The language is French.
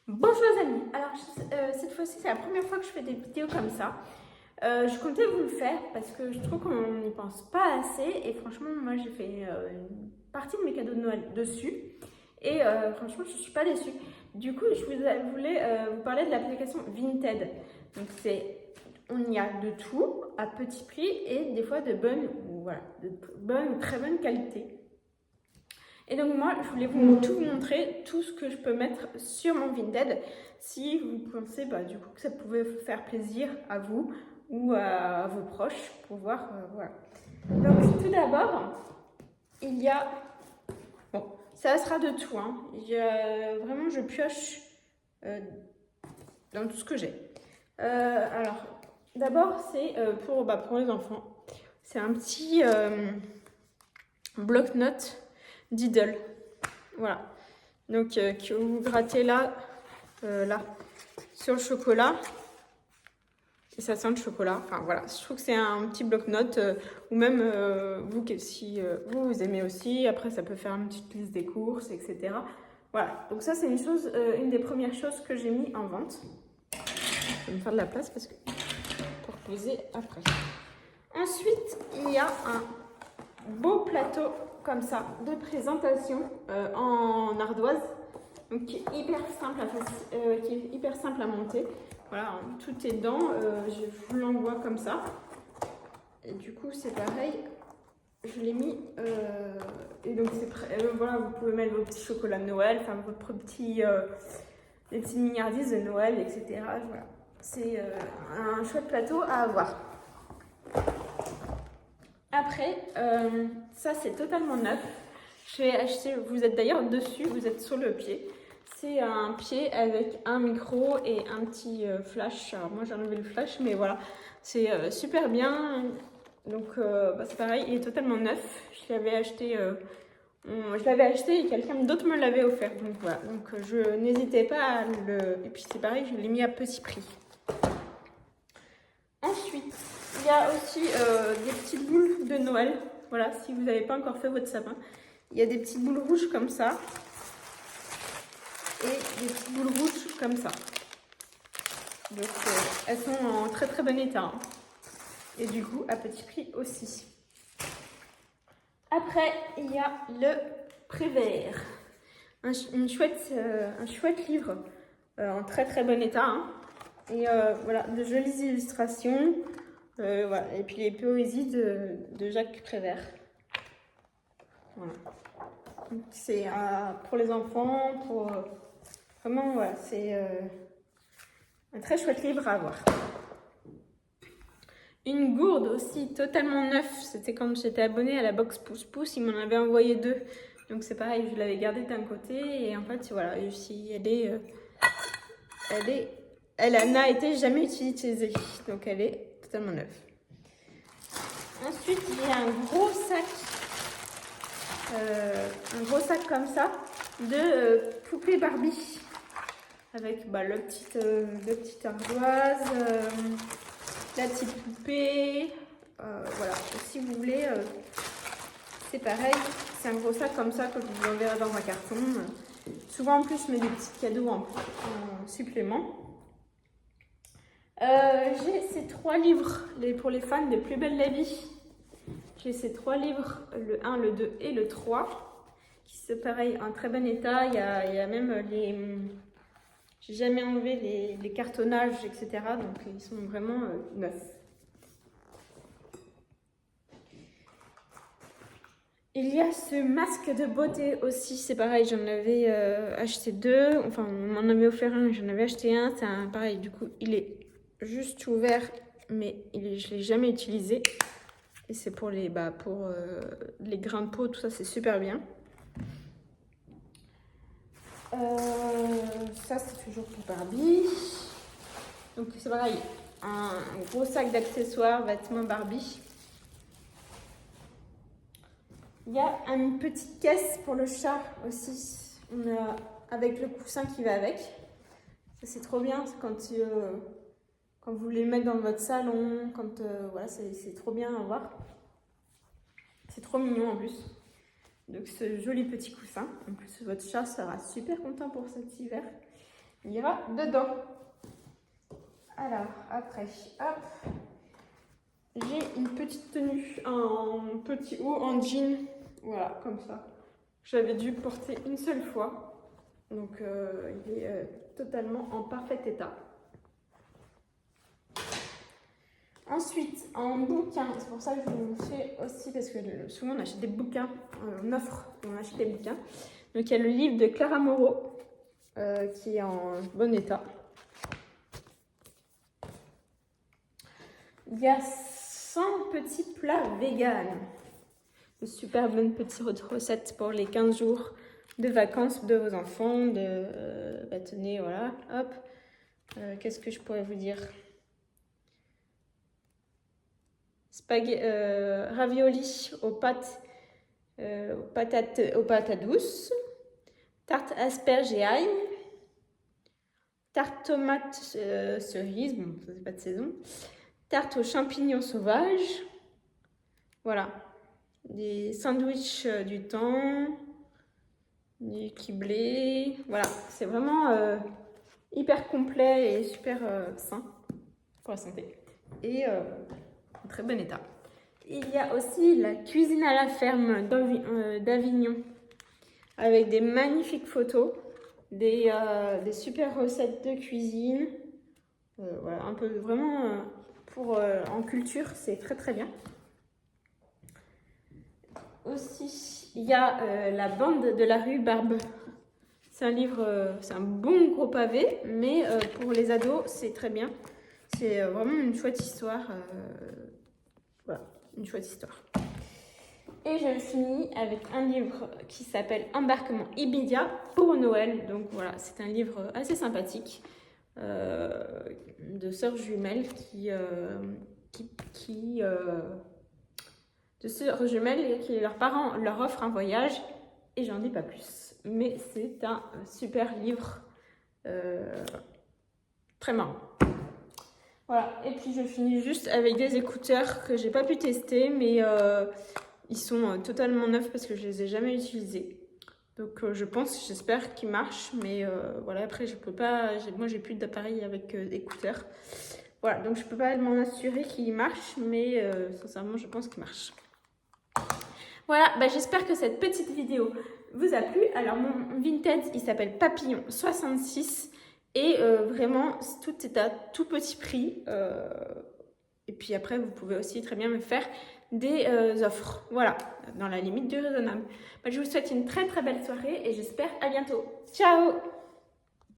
Bonjour les amis, alors cette fois-ci c'est la première fois que je fais des vidéos comme ça. Je comptais vous le faire parce que je trouve qu'on n'y pense pas assez et franchement moi j'ai fait une partie de mes cadeaux de Noël dessus et franchement je suis pas déçue. Du coup voulais vous parler de l'application Vinted. Donc on y a de tout à petit prix et des fois de bonne ou très bonne qualité. Et donc moi, je voulais tout vous montrer, tout ce que je peux mettre sur mon Vinted, si vous pensez du coup que ça pouvait faire plaisir à vous ou à vos proches pour voir, voilà. Donc tout d'abord, il y a, bon, ça sera de tout, hein. Vraiment, je pioche dans tout ce que j'ai. Alors, d'abord, c'est pour les enfants. C'est un petit bloc-notes Diddle. Voilà. Donc, que vous grattez là, sur le chocolat. Et ça sent le chocolat. Enfin, voilà. Je trouve que c'est un petit bloc-notes. Ou même, si vous aimez aussi. Après, ça peut faire une petite liste des courses, etc. Voilà. Donc, ça, c'est une des premières choses que j'ai mis en vente. Je vais me faire de la place pour poser après. Ensuite, il y a un beau plateau comme ça de présentation en ardoise, donc qui est hyper simple à monter. Voilà, tout est dedans. Je vous l'envoie comme ça. Et du coup, c'est pareil. Je l'ai mis. Et donc, c'est prêt. Voilà, vous pouvez mettre vos petits chocolats de Noël, enfin les petites mignardises de Noël, etc. Voilà. C'est un chouette plateau à avoir. Après, ça c'est totalement neuf. J'ai acheté, vous êtes d'ailleurs dessus, vous êtes sur le pied. C'est un pied avec un micro et un petit flash. Alors moi j'ai enlevé le flash, mais voilà, c'est super bien. Donc c'est pareil, il est totalement neuf. Je l'avais acheté et quelqu'un d'autre me l'avait offert. Donc voilà, je n'hésitais pas à le. Et puis c'est pareil, je l'ai mis à petit prix. Ensuite, il y a aussi des petites boules de Noël. Voilà, si vous n'avez pas encore fait votre sapin. Il y a des petites boules rouges comme ça. Et des petites boules rouges comme ça. Donc, elles sont en très très bon état. Hein. Et du coup, à petit prix aussi. Après, il y a le Prévert. Un chouette livre en très très bon état. Hein. Et voilà, de jolies illustrations. Voilà. Et puis les poésies de Jacques Prévert. Voilà. C'est pour les enfants, vraiment, voilà, c'est un très chouette livre à avoir. Une gourde aussi, totalement neuve. C'était quand j'étais abonnée à la box Pouce Pouce, ils m'en avaient envoyé 2. Donc c'est pareil, je l'avais gardée d'un côté et en fait, voilà, elle n'a été jamais utilisée. Donc elle est totalement neuve. Ensuite, il y a un gros sac comme ça de poupée Barbie avec le petite ardoise, la petite poupée, voilà. Et si vous voulez, c'est pareil, c'est un gros sac comme ça que je vous enverrai dans un carton. Souvent en plus je mets des petits cadeaux en supplément. J'ai ces 3 livres pour les fans des Plus belles la vie. J'ai ces 3 livres, le 1, le 2 et le 3, qui sont pareil en très bon état. Il y a même j'ai jamais enlevé les cartonnages, etc. Donc ils sont vraiment neufs. Il y a ce masque de beauté aussi, c'est pareil, j'en avais acheté 2. Enfin, on m'en avait offert un, j'en avais acheté un. C'est pareil, du coup, il est juste ouvert, mais je ne l'ai jamais utilisé. Et c'est pour les grains de peau, tout ça, c'est super bien. Ça, c'est toujours pour Barbie. Donc, c'est pareil, un gros sac d'accessoires, vêtements Barbie. Il y a une petite caisse pour le chat aussi, avec le coussin qui va avec. Ça, c'est trop bien quand vous voulez le mettre dans votre salon, voilà, c'est trop bien à voir. C'est trop mignon en plus. Donc ce joli petit coussin. En plus votre chat sera super content pour cet hiver. ira dedans. Alors, après, hop, j'ai une petite tenue, un petit haut en jean, voilà, comme ça. J'avais dû porter une seule fois, donc il est totalement en parfait état. Ensuite, en bouquin, c'est pour ça que je vous fais aussi, parce que souvent on achète des bouquins, on offre, on achète des bouquins. Donc il y a le livre de Clara Moreau, qui est en bon état. Il y a 100 petits plats vegan. De super bonnes petites recettes pour les 15 jours de vacances de vos enfants. Tenez, voilà, hop. Qu'est-ce que je pourrais vous dire? Ravioli aux pâtes, aux patates douces, tarte asperges et ail, tarte tomate cerise, bon, ça c'est pas de saison, tarte aux champignons sauvages, voilà, des sandwichs du temps, du criblé, voilà, c'est vraiment hyper complet et super sain pour la santé et en très bon état. Il y a aussi la cuisine à la ferme d'Avignon avec des magnifiques photos, des super recettes de cuisine. Voilà, un peu vraiment pour en culture, c'est très très bien. Aussi, il y a La bande de la rue Barbe. C'est un livre, c'est un bon gros pavé, mais pour les ados, c'est très bien. C'est vraiment une chouette histoire. Voilà, une chouette histoire. Et je finis avec un livre qui s'appelle Embarquement immédiat pour Noël. Donc voilà, c'est un livre assez sympathique de sœurs jumelles de sœurs jumelles qui leurs parents leur offrent un voyage. Et j'en dis pas plus. Mais c'est un super livre très marrant. Voilà, et puis je finis juste avec des écouteurs que j'ai pas pu tester, mais ils sont totalement neufs parce que je les ai jamais utilisés. Donc j'espère qu'ils marchent, mais voilà, après je peux pas, moi j'ai plus d'appareil avec écouteurs. Voilà, donc je peux pas m'en assurer qu'ils marchent, mais sincèrement je pense qu'ils marchent. Voilà, j'espère que cette petite vidéo vous a plu. Alors mon Vinted, il s'appelle Papillon 66 et vraiment tout est à tout petit prix. Et puis après, vous pouvez aussi très bien me faire des offres. Voilà, dans la limite du raisonnable. Je vous souhaite une très très belle soirée et j'espère à bientôt. Ciao!